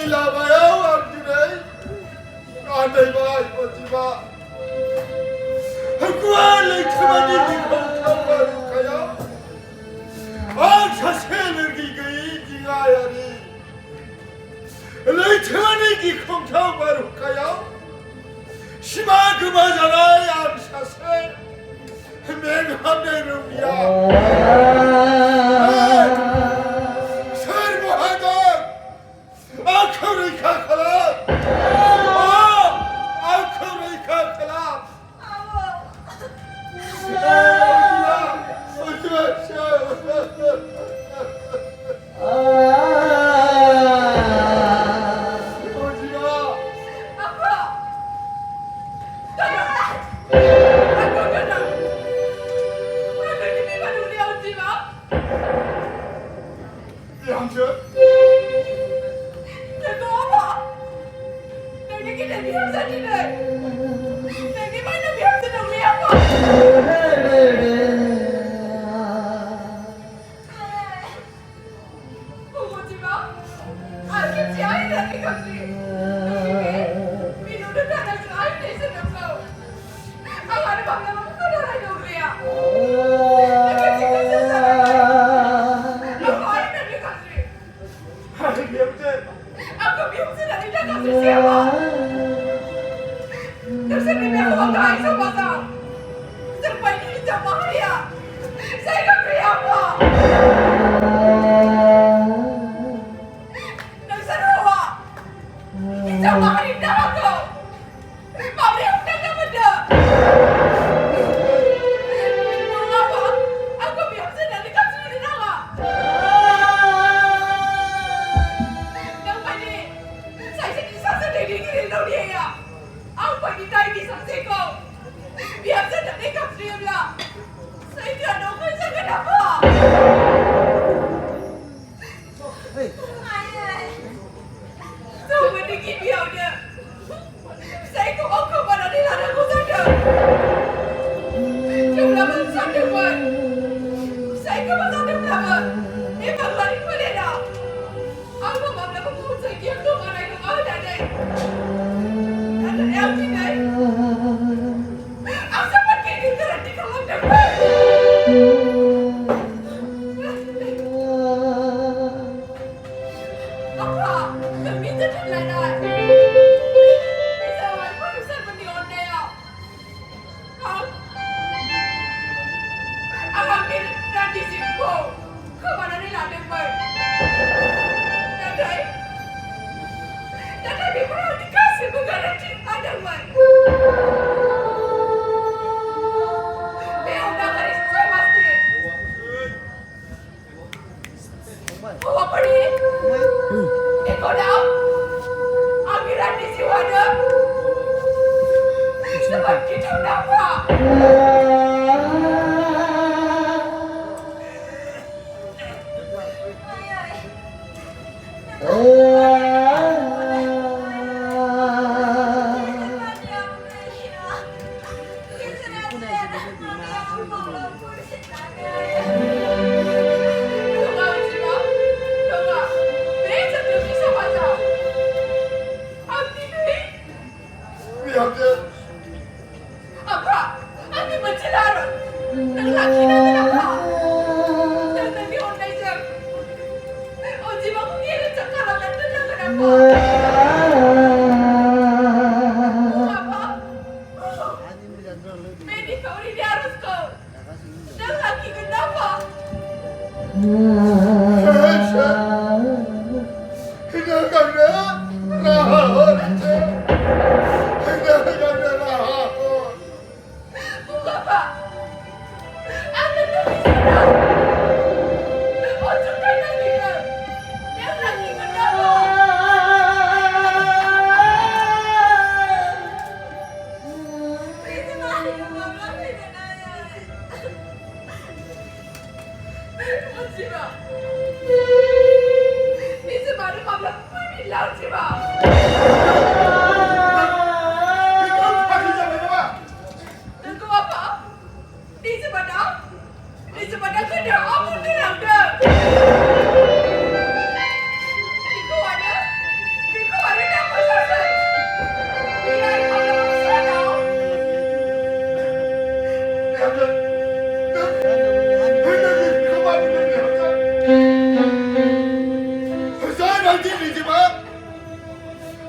लामायाव आं दिनै आन्दायबाय अनजिमा गुवार लैथोमानि गिख्रंथाव बारहुंखायाव आं सासे लोरगि गैयै दिङायारि लैथोमानि गिख्रंथाव बारहुंखायाव सिमा गोमाजानाय आं सासे मेंहाबनाय रौनिया सोर बहायगोन आंखौ रैखा खालाम आंखौ रैखा खालाम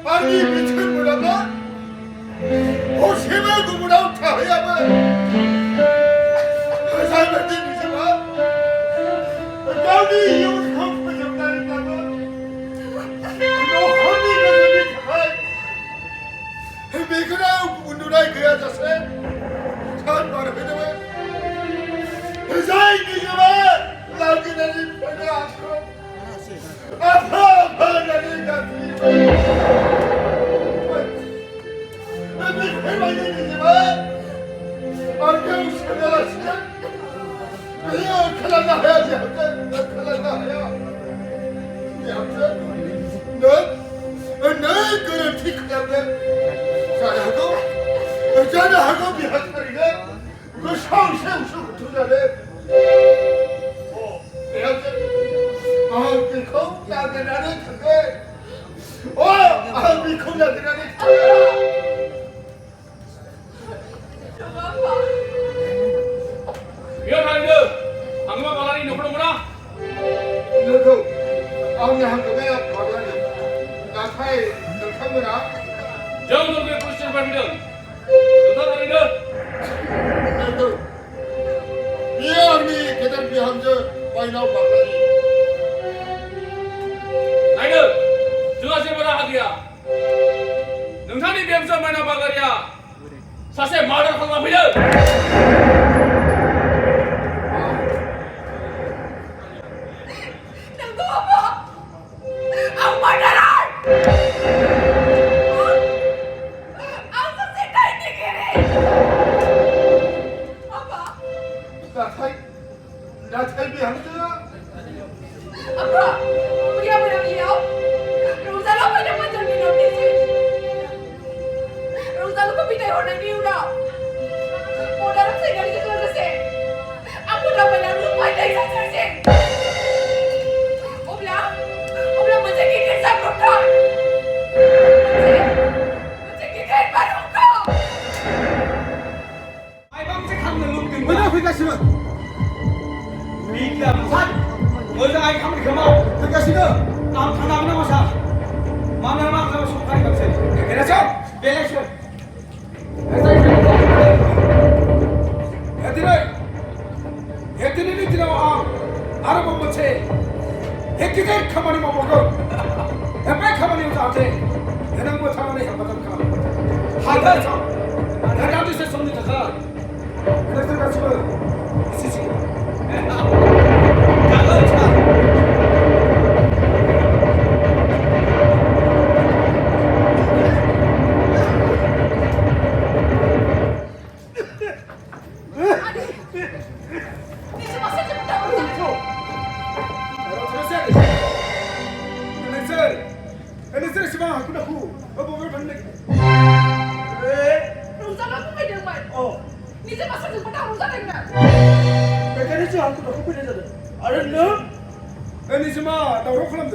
아니 미친 뭐라가? 오시면 누구라고 타야만 그 삶을 뛰니지만 여기 이웃 컴프 정당이다가 너 허니가 저기 타가 미그라우 운동할 그 여자세 참 말하면 자이기지만 나기는 편이 않고 아파 바라니 같은 해방이지만 안경 생각하시면 이거 큰일 나야지 큰일 나야 아무튼 넌 그런 티크한데 자네하고 비학살이가 그 샤우샤우샤우 투자네 미콩 야들하는 그게 미콩 야들하는 그게 위원장님들 방금만 말하니 너무나 너도 아우니 한금에 바다니 나타에 너카무나 정도의 불씨를 밟으면 너타다니는 너도 미안이 계단 비함저 와이나우 바다니 나이는 정하시보다 하기야 능산이 뱀서 마이나 바가리야 사세 말을 하고 앞이는 나타에 비함저 Apa? Bagaimana beliau? Rosalah pada macam ni notis. Rosalah kau pindah orang ni udah. Orang saya kali keluar saya. Aku dah banyak lupa dari saya sih. Oblah macam kita sangat kan. Macam kita baru kau. 아이 방식 하는 놈들 뭐냐 회가시는 미끼야 산 어디서 아이 가면 그만 회가시는 남 타나면 와서 만나면 가면 속하니 감세 그래서 내려서 애들이 들어와 알아본 못해 애기들 가만히 못 먹어 애빨 가만히 오자 안돼 내는 뭐 가만히 해봐도 가 하다서 나라도 있을 수 없는 자가 그래서 가지고 있으시 나가 차 Ini masa cepat Rosalah. 엘리스를 시방 하고 나고 뭘 봤네 Rosalah aku main dengan. Ini masa cepat Rosalah dengan. 메카니즘 하고 나고 그래잖아 알았나? 엘리스마 나 로컬한데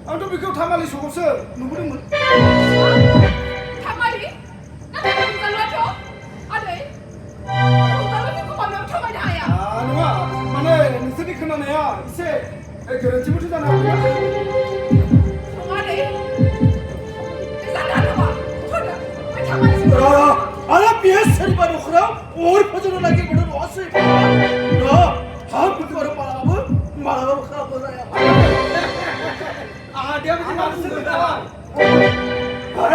아토비코 타말리 속었어 누구는 뭐 Kamali? Nak Rosalah tu? Ada. Rosalah tu kau malam tu mana ya? 누가 만에 니스리 그만 애야 이세 그런 집을 주잖아 Ada. Sana ada apa? Sudah. Macam mana sih? 아나 비에스리 바로 그럼 오리 퍼져는 나게 보는 왔어요. 다 그렇게 말하면 그런 거야. 아 내가 무슨 말을 쓴다 그래?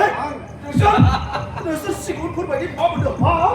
그래서 시골 풀만이 밥을 넣어.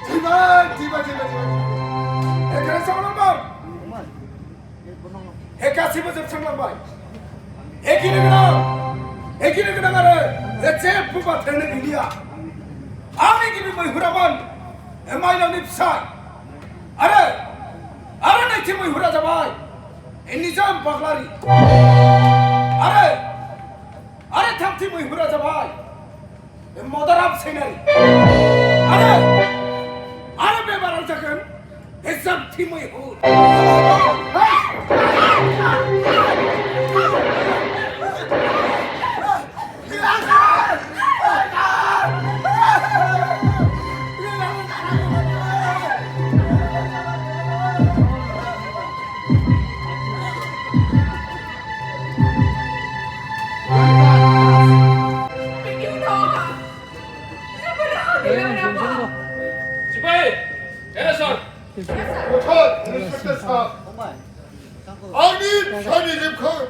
제발 गासैबो जोबस्रांलांबाय एखिनि गोनां आरो जेबो बाथ्रायानो गैलिया आंनि गिबि मैहुरामोन माइनावनि फिसाय आरो नैथि मैहुरा जाबाय निजाम बाग्लारि आरो थामथि मैहुरा जाबाय मदाराम सैनारि आरो बे बाराव जागोन जोबथि मैहुर 아니 편의점커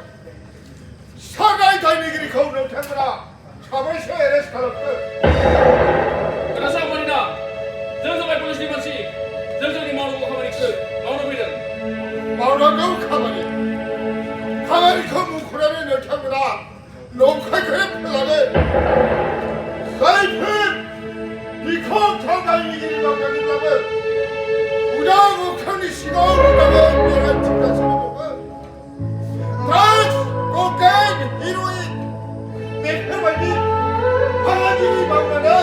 사가이 다니기리 거우는 텐거라 차벌시 에레스 칼럽스 그래서 말이다 정성의 보시니 마치 정성이 마오고 가만히 마오는 비는 마우라고 가만히 그 뭉크라는 여태거라 농카이 그래 플라네 사이프 이콩 차가이기리 넘겨진다면 우라고 편이 시가 오르다가 내가 집가시는 Koken heroin Mekhamani Hagini Maulana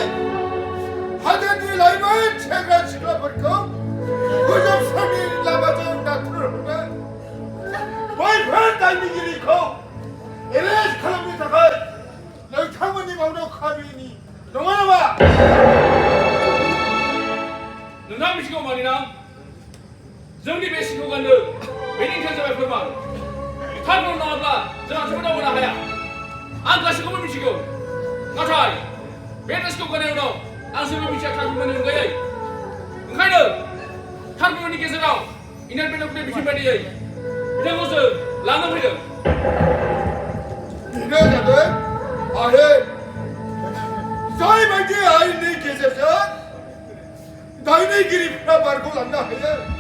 Hagani Laiman Chaga Shikla Barko Kujam Sami Lamajam Dr. My friend Daimigiri Ko Eres Kalami Takai Lakamani Mauno Kavini Nomanama 누나 미치고 말이나 정리 배시고 간다 베닝 천사의 불만 탈모로 나왔다 저랑 저보다 하야 안 가시고 미치고 나타이 베다시고 가네요 안스미 미치야 탈모는 거야 응카이는 탈모니 계세요 이날 베는 미친 바디에 이런 것은 라는 거예요 이래야돼 아해 사이바지 아이네 계세요 다이네 길이 피나 말고 난다 해요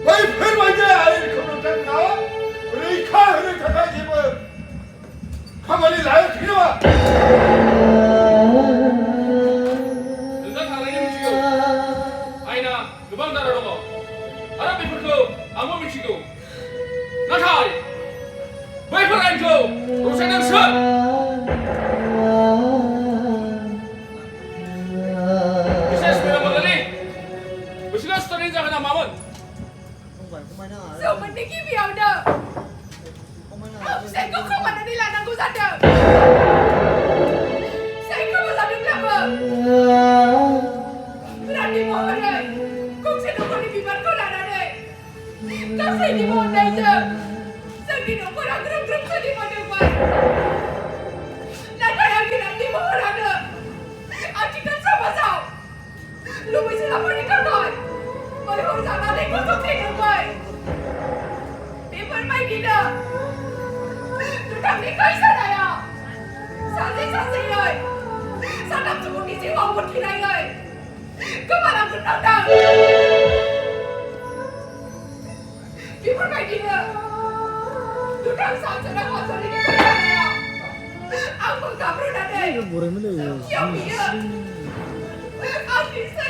भाई फिर वजह आए खबर तक ना रेखा हरे ठका जी में खबरी लाए फिर वा 누나 사랑이 미치고 아이나 그방 달아놓어 알아 베풀고 아무 미치고 나타이 베풀 안고 로세는 선 비세스 베라 말라니 무시가 스토리인 자가 마음은 Dù mình đi kiếm hiểu được Ông sẽ cũng không mà nó đi làm cô ra được Sẽ không bao giờ được làm vợ Làm đi một rồi Cũng sẽ không có đi bị bắt cô là đó đây Các sẽ đi một đây giờ Giờ đi nó có đang rung rung sẽ đi một được vậy Lại phải đi làm đi một là được Ông chỉ cần sao mà sao Lúc bây giờ là phải đi con rồi Bởi hồi sáng nào đây cũng không thể được vậy Mày đi đâu? Tôi thằng đi cây sao này à? Sao gì rồi? Sao nằm trong một cái chiếc vòng một kỳ này rồi? Cứ mà làm cũng đau đầu. Vì muốn mày đi nữa. Tôi thằng sao cho nó hỏi tôi đi cái cây này à? Ông không cảm ơn đây. Kiểu gì à? Ông đi xây